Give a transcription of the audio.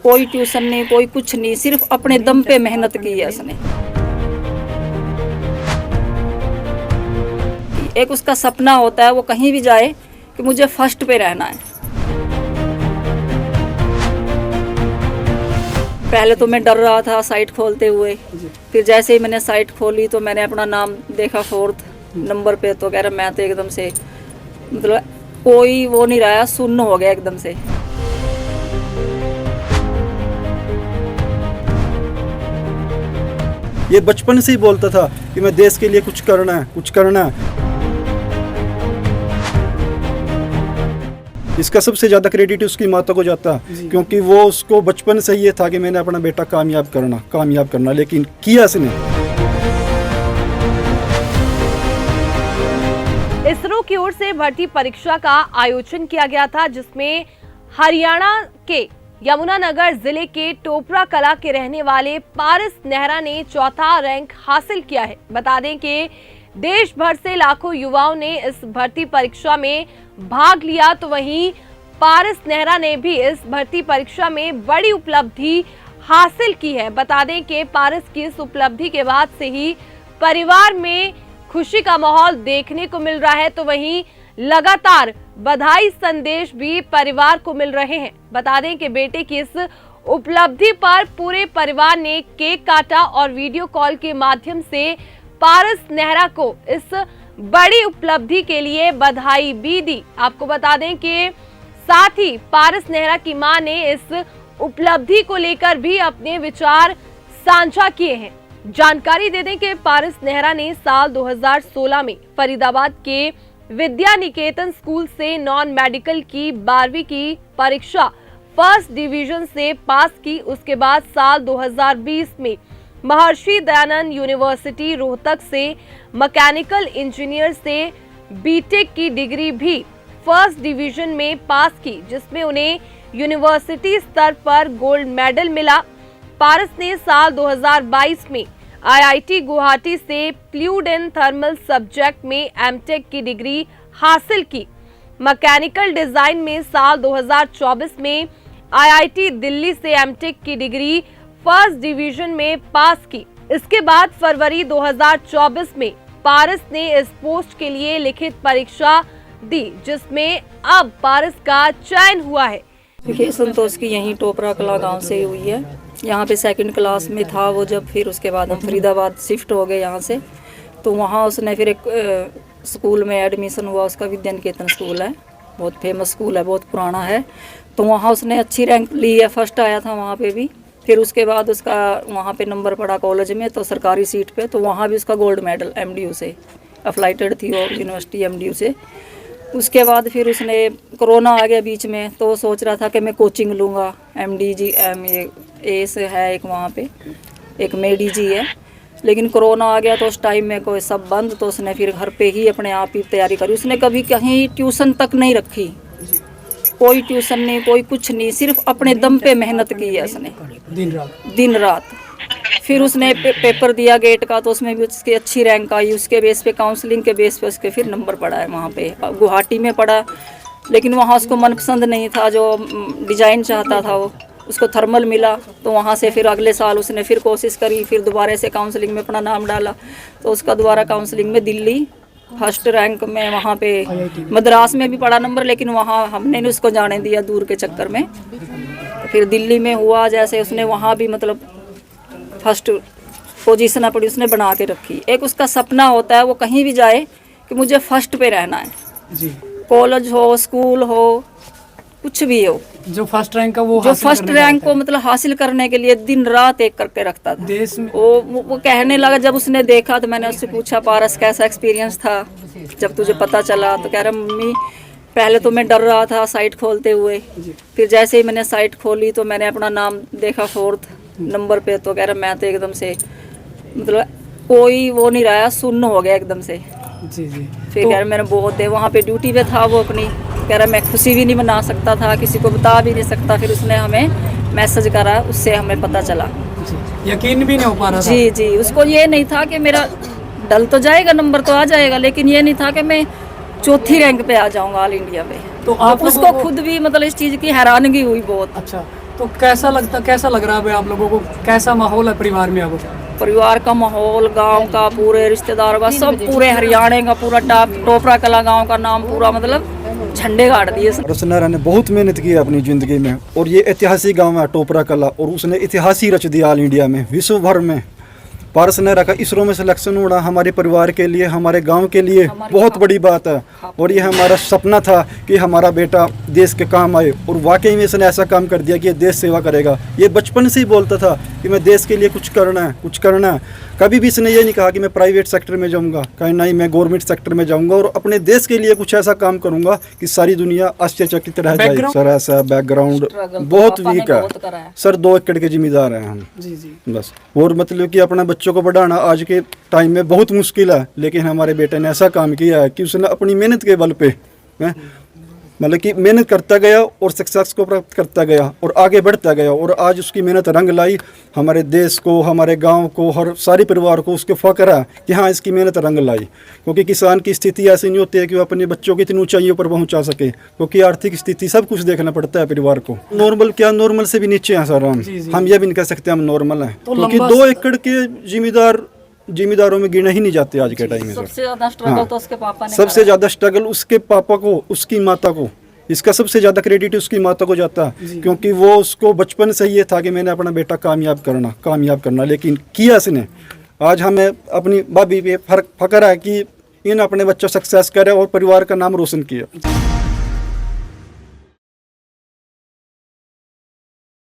कोई ट्यूशन नहीं, कोई कुछ नहीं, सिर्फ अपने दम पे मेहनत की है उसने। एक उसका सपना होता है वो कहीं भी जाए कि मुझे फर्स्ट पे रहना है। पहले तो मैं डर रहा था साइट खोलते हुए, फिर जैसे ही मैंने साइट खोली तो मैंने अपना नाम देखा 4th नंबर पे, तो कह रहा मैं तो एकदम से मतलब कोई वो नहीं रहा, सुन्न हो गया एकदम से। ये बचपन से ही बोलता था कि मैं देश के लिए कुछ करना है, कुछ करना है। इसका सबसे ज़्यादा क्रेडिट उसकी माता को जाता है, क्योंकि वो उसको बचपन से ये था कि मैंने अपना बेटा कामयाब करना, लेकिन किया इसने। इसरो की ओर से भर्ती परीक्षा का आयोजन किया गया था, जिसमें हरियाणा के यमुनानगर जिले के टोपरा कला के रहने वाले पारस नेहरा ने चौथा रैंक हासिल किया है। बता दें कि देश भर से लाखों युवाओं ने इस भर्ती परीक्षा में भाग लिया, तो वहीं पारस नेहरा ने भी इस भर्ती परीक्षा में बड़ी उपलब्धि हासिल की है। बता दें कि पारस की इस उपलब्धि के बाद से ही परिवार में खुशी का माहौल देखने को मिल रहा है, तो वहीं लगातार बधाई संदेश भी परिवार को मिल रहे हैं। बता दें कि बेटे की इस उपलब्धि पर पूरे परिवार ने केक काटा और वीडियो कॉल के माध्यम से पारस नेहरा को इस बड़ी उपलब्धि के लिए बधाई भी दी। आपको बता दें कि साथ ही पारस नेहरा की मां ने इस उपलब्धि को लेकर भी अपने विचार साझा किए हैं। जानकारी दे दें कि पारस नेहरा ने साल 2016 में फरीदाबाद के विद्या निकेतन स्कूल से नॉन मेडिकल की 12वीं की परीक्षा फर्स्ट डिवीजन से पास की। उसके बाद साल 2020 में महर्षि दयानंद यूनिवर्सिटी रोहतक से मैकेनिकल इंजीनियर से बीटेक की डिग्री भी फर्स्ट डिवीजन में पास की, जिसमें उन्हें यूनिवर्सिटी स्तर पर गोल्ड मेडल मिला। पारस ने साल 2022 में आईआईटी गुवाहाटी से फ्लूइड एंड थर्मल सब्जेक्ट में एमटेक की डिग्री हासिल की। मैकेनिकल डिजाइन में साल 2024 में आईआईटी दिल्ली से एमटेक की डिग्री फर्स्ट डिवीजन में पास की। इसके बाद फरवरी 2024 में पारस ने इस पोस्ट के लिए लिखित परीक्षा दी, जिसमें अब पारस का चयन हुआ है। देखिए, संतोष की यहीं टोपरा कला गांव से हुई है। यहाँ पे 2nd क्लास में था वो जब, फिर उसके बाद हम फरीदाबाद शिफ्ट हो गए यहाँ से, तो वहाँ उसने फिर एक स्कूल में एडमिशन हुआ। उसका विद्या निकेतन स्कूल है, बहुत फेमस स्कूल है, बहुत पुराना है। तो वहाँ उसने अच्छी रैंक ली है, फर्स्ट आया था वहाँ पे भी। फिर उसके बाद उसका वहाँ पे नंबर पड़ा कॉलेज में, तो सरकारी सीट पे, तो वहाँ भी उसका गोल्ड मेडल एमडीयू से अफलाइटेड थी वो यूनिवर्सिटी एमडीयू से। उसके बाद फिर उसने कोरोना आ गया बीच में, तो वो सोच रहा था कि मैं कोचिंग लूँगा। MDGM ये एस है एक वहाँ पे, एक मेडीजी है, लेकिन कोरोना आ गया तो उस टाइम में कोई सब बंद, तो उसने फिर घर पे ही अपने आप ही तैयारी करी। उसने कभी कहीं ट्यूशन तक नहीं रखी, कोई ट्यूशन नहीं, कोई कुछ नहीं, सिर्फ अपने दम पे मेहनत की है उसने दिन रात। फिर उसने पेपर दिया गेट का, तो उसमें भी उसकी अच्छी रैंक आई। उसके बेस पे काउंसलिंग के बेस पे उसके फिर नंबर पड़ा है वहाँ पे, गुवाहाटी में पड़ा, लेकिन वहाँ उसको मनपसंद नहीं था, जो डिजाइन चाहता था वो उसको थर्मल मिला। तो वहाँ से फिर अगले साल उसने फिर कोशिश करी, फिर दोबारा से काउंसलिंग में अपना नाम डाला, तो उसका दोबारा काउंसलिंग में दिल्ली फर्स्ट रैंक में, वहाँ पे मद्रास में भी पड़ा नंबर, लेकिन वहाँ हमने नहीं उसको जाने दिया दूर के चक्कर में। तो फिर दिल्ली में हुआ, जैसे उसने वहाँ भी मतलब फर्स्ट पोजीशन अपनी उसने बना के रखी। एक उसका सपना होता है वो कहीं भी जाए कि मुझे फर्स्ट पे रहना है, कॉलेज हो, स्कूल हो, कुछ भी हो, जो फर्स्ट रैंक का वो जो फर्स्ट रैंक को मतलब हासिल करने के लिए दिन रात एक करके रखता था देश में। वो कहने लगा, जब उसने देखा तो मैंने उससे पूछा, पारस कैसा एक्सपीरियंस था जब तुझे पता चला? तो कह रहा मम्मी पहले तो मैं डर रहा था साइट खोलते हुए, फिर जैसे ही मैंने साइट खोली तो मैंने अपना नाम देखा 4th नंबर पे, तो कह रहा मैं तो एकदम से मतलब कोई वो नहीं रहा, सुन्न हो गया एकदम से। जी। फिर तो कह रहा मैंने बहुत दे, वहाँ पे ड्यूटी पे था वो अपनी, कह रहा मैं खुशी भी नहीं मना सकता था, किसी को बता भी नहीं सकता। फिर उसने हमें मैसेज करा, उससे हमें पता चला। यकीन भी नहीं हो पा रहा था। जी, उसको ये नहीं था कि मेरा डल तो जाएगा, नंबर तो आ जाएगा, लेकिन ये नहीं था कि मैं चौथी रैंक पे आ जाऊंगा ऑल इंडिया में। तो आप उसको खुद भी मतलब इस चीज़ की हैरानगी हुई बहुत। अच्छा, तो कैसा लग रहा है अभी आप लोगों को, कैसा माहौल है परिवार में अब? परिवार का माहौल, गांव का, पूरे रिश्तेदारों का, सब पूरे हरियाणा का पूरा टोपरा कला गांव का नाम पूरा मतलब झंडे गाड़ दिए। पारस नेहरा ने बहुत मेहनत की है अपनी ज़िंदगी में, और ये ऐतिहासिक गांव है टोपरा कला, और उसने इतिहास ही रच दिया ऑल इंडिया में, विश्व भर में। पारस नेहरा का इसरो में सिलेक्शन होना हमारे परिवार के लिए, हमारे गांव के लिए बहुत बड़ी बात है। और ये हमारा सपना था कि हमारा बेटा देश के काम आए, और वाकई में इसने ऐसा काम कर दिया कि ये देश सेवा करेगा। ये बचपन से ही बोलता था कि मैं देश के लिए कुछ करना है, कुछ करना है। कभी भी इसने ये नहीं कहा कि मैं प्राइवेट सेक्टर में जाऊंगा, कहीं नहीं मैं गवर्नमेंट सेक्टर में जाऊंगा और अपने देश के लिए कुछ ऐसा काम करूंगा कि सारी दुनिया आश्चर्यचकित रह जाए। सर ऐसा बैकग्राउंड बहुत वीक है सर, 2 एकड़ के जिम्मेदार हैं हम जी बस। और मतलब कि अपने बच्चों को बढ़ाना आज के टाइम में बहुत मुश्किल है, लेकिन हमारे बेटे ने ऐसा काम किया है कि उसने अपनी मेहनत के बल पे मतलब कि मेहनत करता गया और सक्सेस को प्राप्त करता गया और आगे बढ़ता गया, और आज उसकी मेहनत रंग लाई। हमारे देश को, हमारे गांव को, हर सारे परिवार को उसके फख्र है कि हाँ इसकी मेहनत रंग लाई। क्योंकि किसान की स्थिति ऐसी नहीं होती है कि वो अपने बच्चों की इतनी ऊंचाइयों पर पहुंचा सके, क्योंकि आर्थिक स्थिति सब कुछ देखना पड़ता है परिवार को। नॉर्मल क्या, नॉर्मल से भी नीचे हैं सर हम ये भी नहीं कह सकते हम नॉर्मल हैं, क्योंकि 2 एकड़ के जिम्मेदारों में गिने ही नहीं जाते आज के टाइम में। सबसे ज्यादा स्ट्रगल तो उसके पापा ने सबसे ज्यादा स्ट्रगल उसके पापा को, उसकी माता को, इसका सबसे ज्यादा क्रेडिट उसकी माता को जाता है, क्योंकि वो उसको बचपन से ये था कि मैंने अपना बेटा कामयाब करना, लेकिन किया इसने। आज हमें अपनी भाभी पे फख्र है कि इन अपने बच्चों सक्सेस करे और परिवार का नाम रोशन किया।